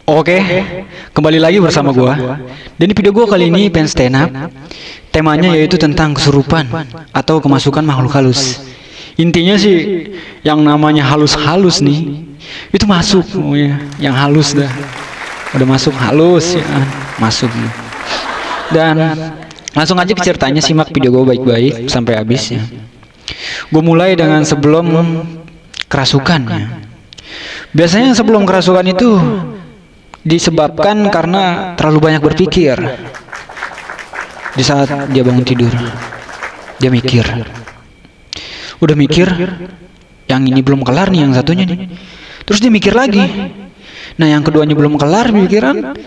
Oke, kembali lagi bersama gua. Dan di video gua kali ini pengen stand up. Temanya yaitu tentang kesurupan atau kemasukan makhluk halus. Intinya sih yang namanya halus-halus nih itu masuk ya, yang halus dah. Udah masuk halus ya, masuk nih. Dan langsung aja ke ceritanya, simak video gua baik-baik sampai habis ya. Gue mulai dengan sebelum kerasukan ya. Biasanya sebelum kerasukan itu disebabkan karena terlalu banyak berpikir. Di saat dia bangun tidur, dia mikir. Udah mikir, yang ini belum kelar nih, yang satunya nih. Terus dia mikir lagi. Nah, yang keduanya belum kelar pikiran.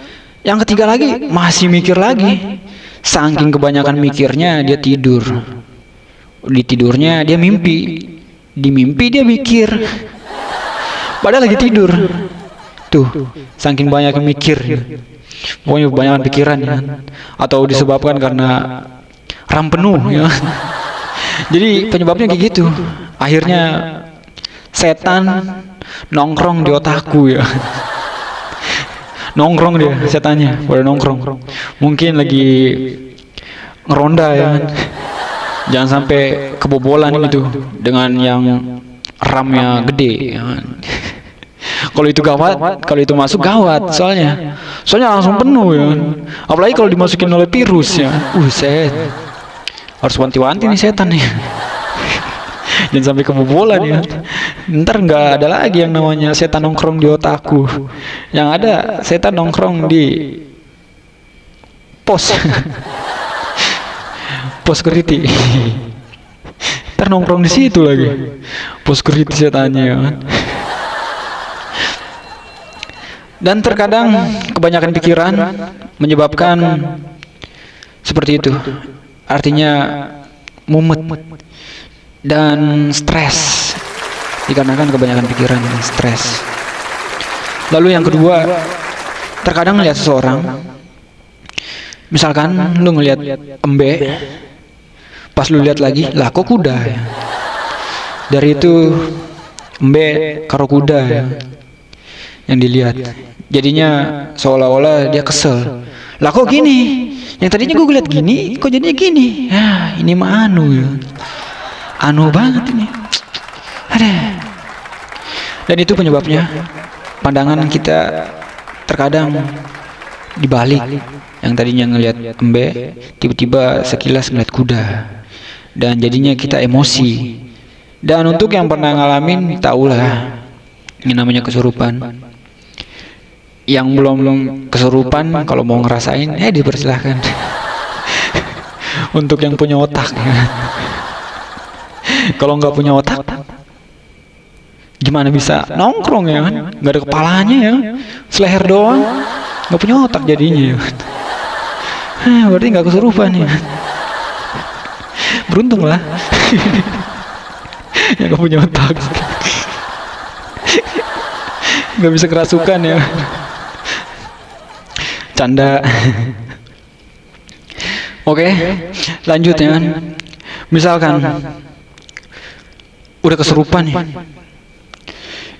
Yang ketiga lagi masih mikir lagi. Saking kebanyakan mikirnya, dia tidur. Di tidurnya dia mimpi. Di mimpi dia mikir. Padahal lagi tidur. Tuh, saking banyak mikir, pokoknya kebanyakan pikiran ya. Atau disebabkan karena RAM penuh ya. Jadi penyebabnya kayak gitu. Akhirnya setan nongkrong di otakku ya. Nongkrong dia setannya, pada nongkrong. Mungkin lagi ngeronda ya. Jangan sampai kebobolan gitu dengan yang RAM-nya gede ya. Kalau itu gawat, kalau itu masuk gawat, soalnya langsung penuh ya. Apalagi kalau dimasukin oleh virus ya. Set. Harus wanti-wanti nih setan nih. Jangan sampai kebobolan ya. Ntar nggak ada lagi yang namanya setan nongkrong di otakku. Yang ada setan nongkrong di pos. Pos security. Ntar nongkrong di situ lagi. Pos security setannya ya. Dan terkadang kebanyakan pikiran menyebabkan seperti itu. Artinya mumet dan stres. Dikarenakan kebanyakan pikiran dan stres. Lalu yang kedua, terkadang ngeliat seseorang, misalkan lu ngeliat embe, pas lu lihat lagi, lah kok kuda ya? Dari itu embe karo kuda ya, yang dilihat. Jadinya seolah-olah dia kesel. Lah kok gini? Yang tadinya gue lihat gini, kok jadinya gini? Ya, ini mah anu ya. Anu banget ini. Ada. Dan itu penyebabnya pandangan kita terkadang dibalik. Yang tadinya ngelihat embe, tiba-tiba sekilas ngelihat kuda. Dan jadinya kita emosi. Dan untuk yang pernah ngalamin, tahulah ini namanya kesurupan. Yang belum kesurupan, kalau mau ngerasain, dipersilahkan. Untuk yang punya otak. Kalau nggak punya otak, gimana bisa nongkrong ya kan? Nggak ada kepalanya ya, seleher doang, nggak punya otak jadinya. Berarti nggak kesurupan ya. Beruntung lah. Yang nggak punya otak, nggak bisa kerasukan ya. Canda. Oke, lanjut ya. Misalkan udah kesurupan nih.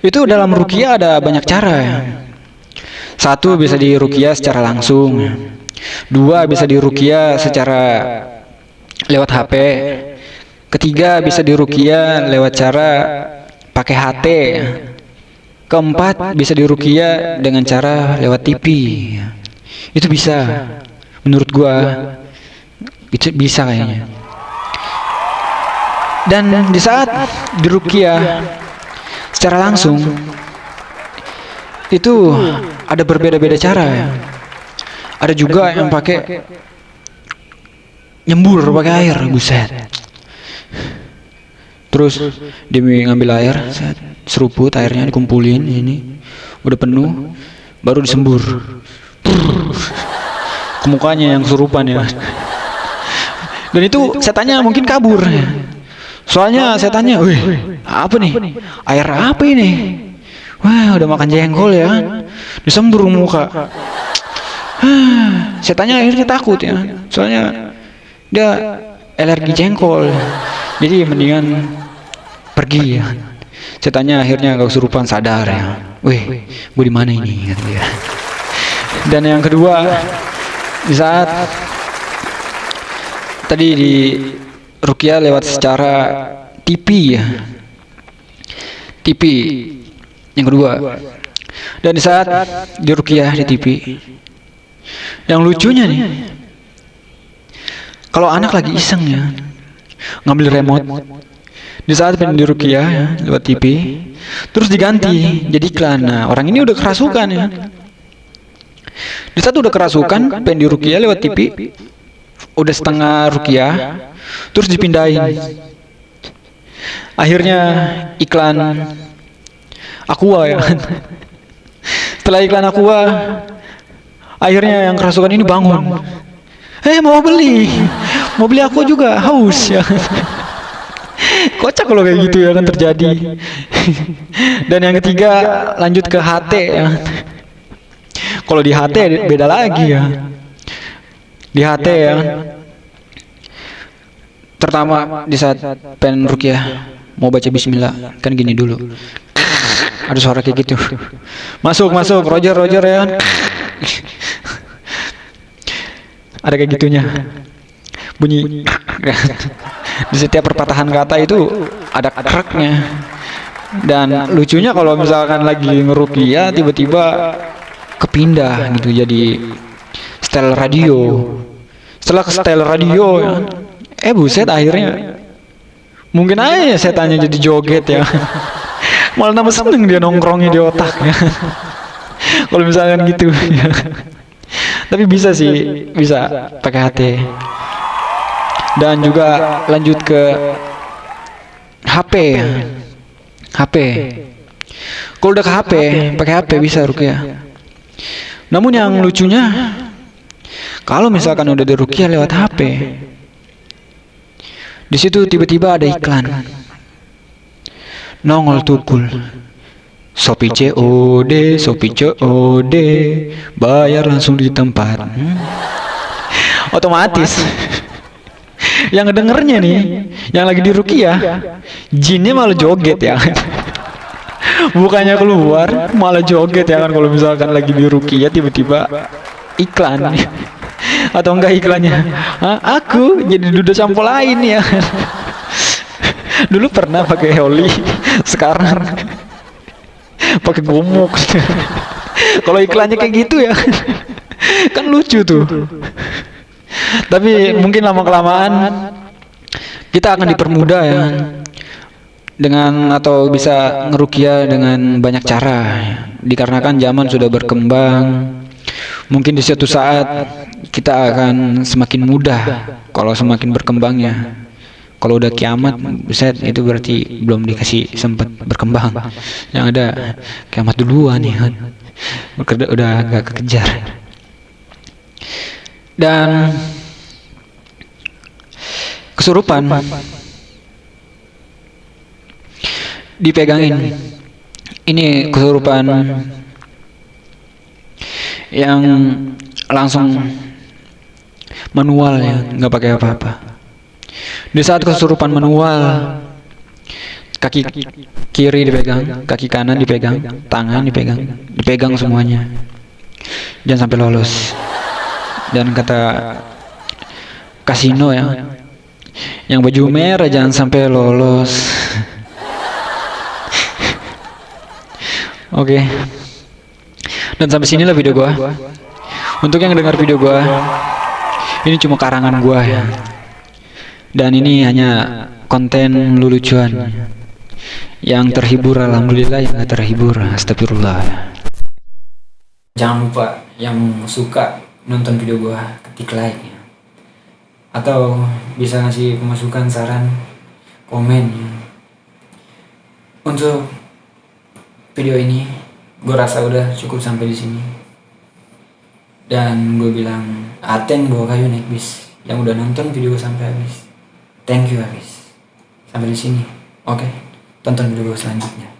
Itu dalam ruqyah ada banyak cara ya. Satu, bisa diruqyah secara langsung. Dua, bisa diruqyah secara lewat HP. Ketiga, bisa diruqyah lewat cara pakai HT. Keempat, bisa diruqyah dengan cara lewat TV. Itu bisa, menurut gua itu bisa kayaknya. Dan di saat diruqyah secara langsung itu ada berbeda-beda cara ya. Ada juga yang pakai nyembur pakai air, buset. Terus dia ngambil air, seruput airnya dikumpulin, ini udah penuh, baru disembur ke mukanya yang kesurupan ya. Dan itu setannya mungkin kabur ya. Soalnya setannya, wih, apa nih? Air apa ini? Wah, udah makan jengkol ya, disembur muka. Setannya akhirnya takut ya. Soalnya dia alergi jengkol. Jadi mendingan pergi ya. Setannya akhirnya gak kesurupan, sadar ya. Wih, gue di mana ini? Gitu ya. Dan yang kedua, di saat tadi di ruqyah lewat secara TV ya, TV yang kedua. Dan di saat di ruqyah di TV, yang lucunya nih, kalau anak lagi iseng ya ngambil remote di saat pengen di ruqyah ya, lewat TV, terus diganti jadi iklan. Nah, orang ini udah kerasukan ya. Di saat udah kerasukan pengen di ruqyah lewat TV, udah setengah ruqyah, terus dipindahin. Akhirnya iklan Aqua ya. Setelah iklan Aqua, akhirnya yang kerasukan ini bangun. Mau beli Aqua juga, haus ya. Kocak kalau kayak gitu ya kan terjadi. Dan yang ketiga lanjut ke HT ya. Kalau di HT beda lagi ya. Di HT ya, pertama di saat pengen ruqyah mau baca bismillah kan gini dulu. Ada suara kayak gitu. Masuk Roger ya kan. Ada kayak gitunya. Bunyi. Di setiap perpatahan kata itu ada kreknya. Dan lucunya kalau misalkan lagi ngeruqyah tiba-tiba kepindah gitu jadi setel radio. Setelah ke setel radio ya, buset akhirnya mungkin aja setannya jadi joget ya. Malah nambah seneng dia nongkrongnya di otak ya. Kalau misalkan gitu ya. Tapi bisa sih, bisa pakai HT. Dan juga lanjut ke HP ya. HP. Kalau udah ke HP, pakai HP bisa ruqyah. Namun yang lucunya, kalau misalkan udah di ruqyah lewat HP, di situ tiba-tiba ada iklan. Nongol tukul. Shopee COD, bayar langsung di tempat. Otomatis. Yang ngedengernya nih, yang lagi di ruqyah, jinnya malah joget ya. Bukannya keluar, malah joget ya kan kalau misalkan lagi di ruqyah tiba-tiba iklan. Atau enggak iklannya, aku jadi duda sampo lain ya. Dulu pernah pakai Holi, sekarang pakai gomuk. Kalau iklannya kayak gitu ya, kan lucu tuh. Tapi mungkin lama-kelamaan kita akan dipermudah ya dengan atau bisa ngeruqyah dengan banyak cara. Dikarenakan zaman sudah berkembang, mungkin di suatu saat kita akan semakin mudah kalau semakin berkembangnya. Kalau udah kiamat, buset, itu berarti belum dikasih sempat berkembang. Yang ada kiamat duluan ya. Udah agak kekejar. Dan kesurupan dipegangin. Ini kesurupan yang langsung manual ya, nggak pakai apa-apa. Di saat kesurupan manual, kaki kiri dipegang, kaki kanan dipegang, tangan dipegang semuanya. Jangan sampai lolos. Dan kata kasino ya, yang baju merah jangan sampai lolos. Oke. Dan sampai sinilah video gua. Untuk yang dengar video gua, ini cuma karangan gua ya. Dan ini hanya konten lelucuan. Yang terhibur alhamdulillah, yang gak terhibur astagfirullah. Jangan lupa yang suka nonton video gua ketik like ya. Atau bisa ngasih pemasukan, saran, komen ya. Untuk video ini gua rasa udah cukup sampai di sini. Dan gue bilang aten bawa kayu naik bis yang udah nonton video gue sampai habis. Thank you habis sampai di sini. Oke, tonton video gue selanjutnya.